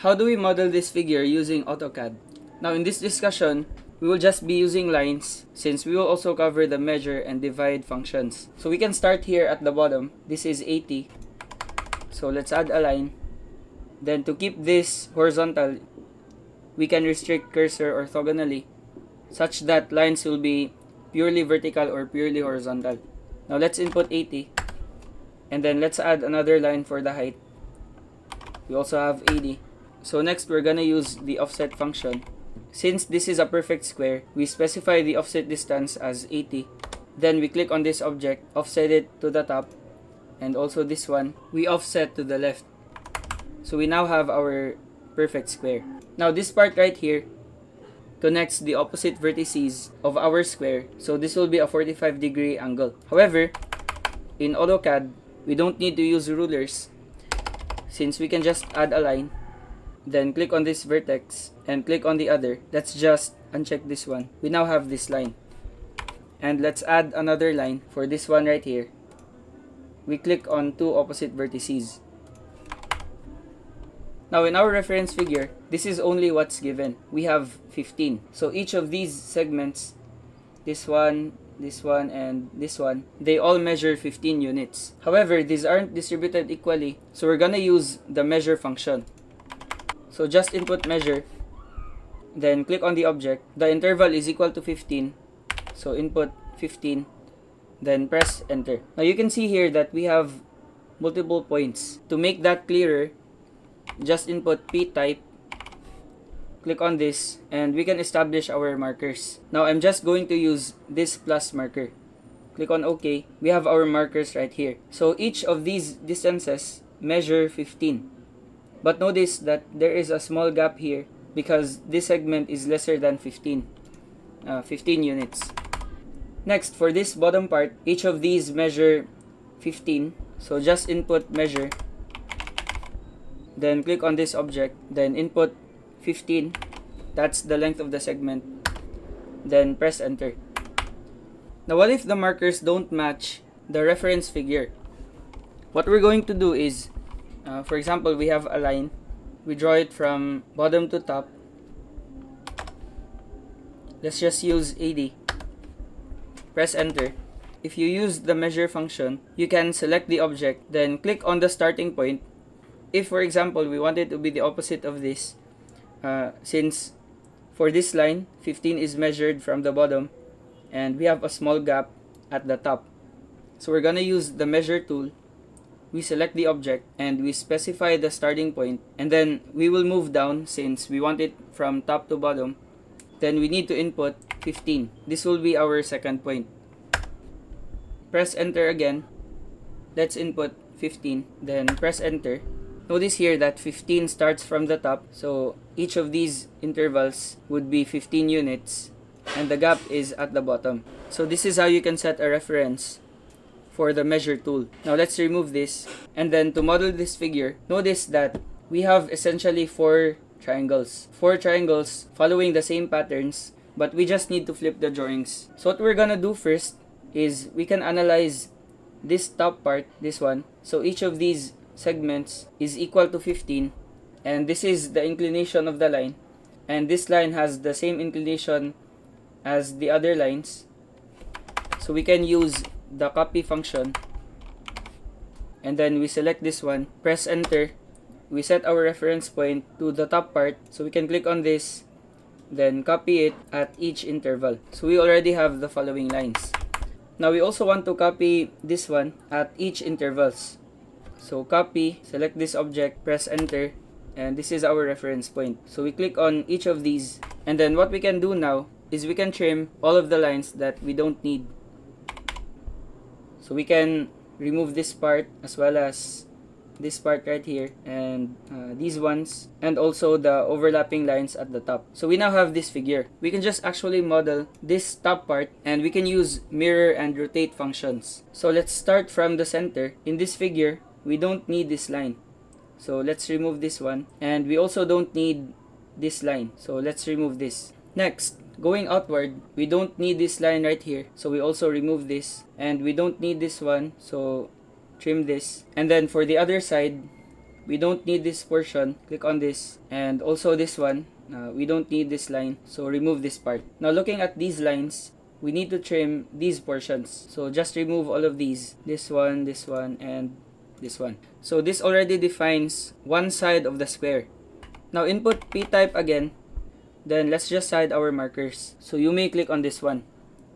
How do we model this figure using AutoCAD? Now in this discussion, we will just be using lines since we will also cover the measure and divide functions. So we can start here at the bottom. This is 80. So let's add a line. Then to keep this horizontal, we can restrict cursor orthogonally such that lines will be purely vertical or purely horizontal. Now let's input 80. And then let's add another line for the height. We also have 80. So next we're gonna use the offset function. Since this is a perfect square, we specify the offset distance as 80. Then we click on this object, offset it to the top, and also this one, we offset to the left. So we now have our perfect square. Now this part right here connects the opposite vertices of our square. So this will be a 45-degree angle. However, in AutoCAD, we don't need to use rulers since we can just add a line, then click on this vertex and click on the other. Let's just uncheck this one. We now have this line. And let's add another line for this one right here. We click on two opposite vertices. Now in our reference figure, this is only what's given. We have 15. So each of these segments, this one, and this one, they all measure 15 units. However, these aren't distributed equally, so we're gonna use the measure function. So just input measure, then click on the object. The interval is equal to 15, so input 15, then press enter. Now you can see here that we have multiple points. To make that clearer, just input p type, click on this, and we can establish our markers. Now I'm just going to use this plus marker. Click on OK. We have our markers right here. So each of these distances measure 15. But notice that there is a small gap here because this segment is lesser than 15 units. Next, for this bottom part, each of these measure 15. So just input measure, then click on this object, then input 15. That's the length of the segment. Then press enter. Now what if the markers don't match the reference figure? What we're going to do is, for example, we have a line. We draw it from bottom to top. Let's just use 80. Press enter. If you use the measure function, you can select the object, then click on the starting point. If, for example, we want it to be the opposite of this, since for this line, 15 is measured from the bottom, and we have a small gap at the top. So we're gonna use the measure tool. We select the object and we specify the starting point, and then we will move down since we want it from top to bottom. Then we need to input 15. This will be our second point. Press enter again. Let's input 15, then press enter. Notice here that 15 starts from the top, so each of these intervals would be 15 units, and the gap is at the bottom. So this is how you can set a reference for the measure tool. Now let's remove this, and then to model this figure, notice that we have essentially four triangles following the same patterns, but we just need to flip the drawings. So what we're gonna do first is we can analyze this top part, this one. So each of these segments is equal to 15, and this is the inclination of the line, and this line has the same inclination as the other lines. So we can use the copy function, and then we select this one, press enter. We set our reference point to the top part, so we can click on this, then copy it at each interval. So we already have the following lines. Now we also want to copy this one at each intervals. So copy, select this object, press enter, and this is our reference point. So we click on each of these, and then what we can do now is we can trim all of the lines that we don't need. So we can remove this part as well as this part right here, and these ones, and also the overlapping lines at the top. So we now have this figure. We can just actually model this top part, and we can use mirror and rotate functions. So let's start from the center. In this figure, we don't need this line, so let's remove this one, and we also don't need this line, so let's remove this. Next, going outward, we don't need this line right here, so we also remove this, and we don't need this one, so trim this. And then for the other side, we don't need this portion, click on this, and also this one, we don't need this line, so remove this part. Now looking at these lines, we need to trim these portions, so just remove all of these, this one, and this one. So this already defines one side of the square. Now input p-type again, then let's just hide our markers. So you may click on this one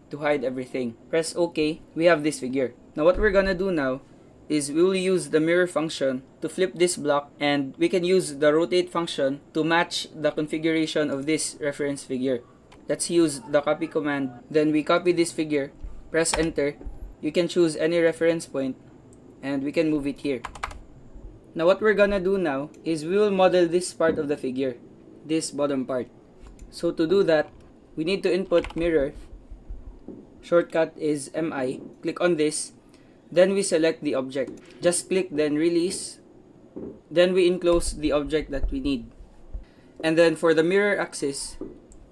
to hide everything. Press OK, we have this figure. Now what we're gonna do now is we will use the mirror function to flip this block, and we can use the rotate function to match the configuration of this reference figure. Let's use the copy command. Then we copy this figure, press enter. You can choose any reference point and we can move it here. Now what we're gonna do now is we will model this part of the figure, this bottom part. So to do that, we need to input mirror. Shortcut is MI. Click on this. Then we select the object. Just click, then release. Then we enclose the object that we need. And then for the mirror axis,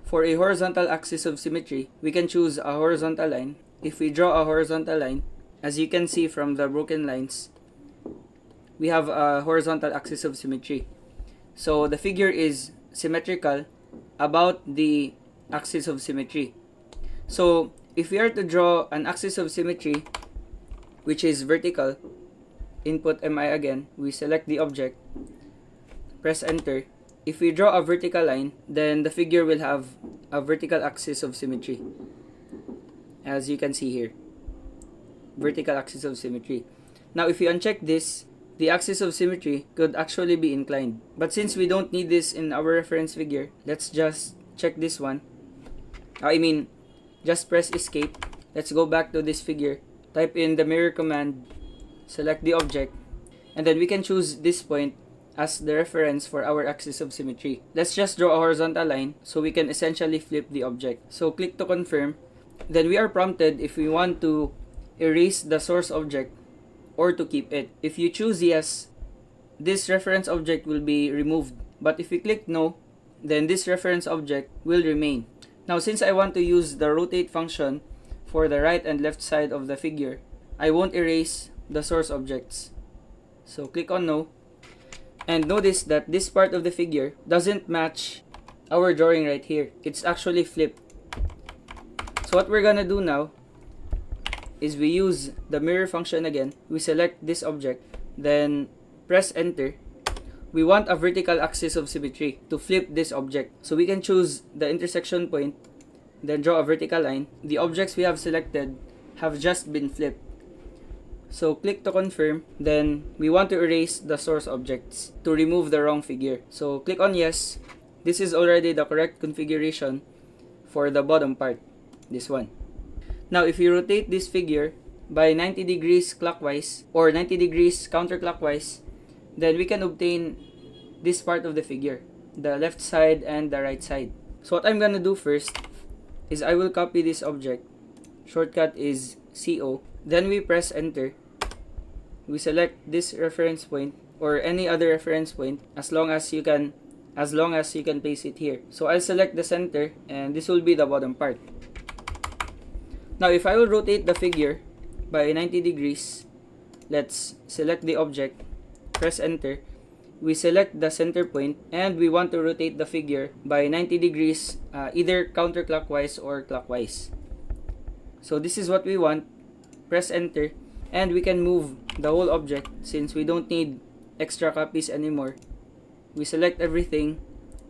for a horizontal axis of symmetry, we can choose a horizontal line. If we draw a horizontal line, as you can see from the broken lines, we have a horizontal axis of symmetry. So the figure is symmetrical about the axis of symmetry. So if we are to draw an axis of symmetry which is vertical, input MI again, we select the object, press enter. If we draw a vertical line, then the figure will have a vertical axis of symmetry, as you can see here, vertical axis of symmetry. Now if we uncheck this, the axis of symmetry could actually be inclined. But since we don't need this in our reference figure, let's just check this one. Just press escape. Let's go back to this figure. Type in the mirror command, select the object, and then we can choose this point as the reference for our axis of symmetry. Let's just draw a horizontal line so we can essentially flip the object. So click to confirm. Then we are prompted if we want to erase the source object or to keep it. If you choose yes, this reference object will be removed. But if we click no, then this reference object will remain. Now since I want to use the rotate function for the right and left side of the figure, I won't erase the source objects. So click on no. And notice that this part of the figure doesn't match our drawing right here. It's actually flipped. So what we're gonna do now is we use the mirror function again. We select this object, then press enter. We want a vertical axis of symmetry to flip this object. So we can choose the intersection point, then draw a vertical line. The objects we have selected have just been flipped. So click to confirm. Then we want to erase the source objects to remove the wrong figure. So click on yes. This is already the correct configuration for the bottom part, this one. Now if you rotate this figure by 90 degrees clockwise or 90 degrees counterclockwise, then we can obtain this part of the figure, the left side and the right side. So what I'm gonna do first is I will copy this object. Shortcut is CO. Then we press enter. We select this reference point or any other reference point as long as you can place it here. So I'll select the center and this will be the bottom part. Now if I will rotate the figure by 90 degrees, let's select the object, press enter. We select the center point and we want to rotate the figure by 90 degrees either counterclockwise or clockwise. So this is what we want. Press enter and we can move the whole object since we don't need extra copies anymore. We select everything,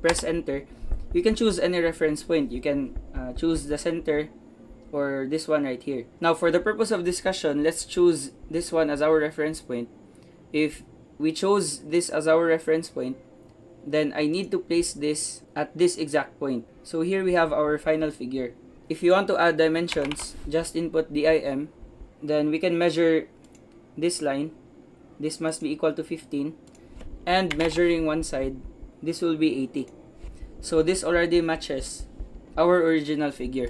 press enter. You can choose any reference point. You can choose the center or this one right here. Now for the purpose of discussion, let's choose this one as our reference point. If we chose this as our reference point, then I need to place this at this exact point. So here we have our final figure. If you want to add dimensions, just input DIM. Then we can measure this line. This must be equal to 15. And measuring one side, this will be 80. So this already matches our original figure.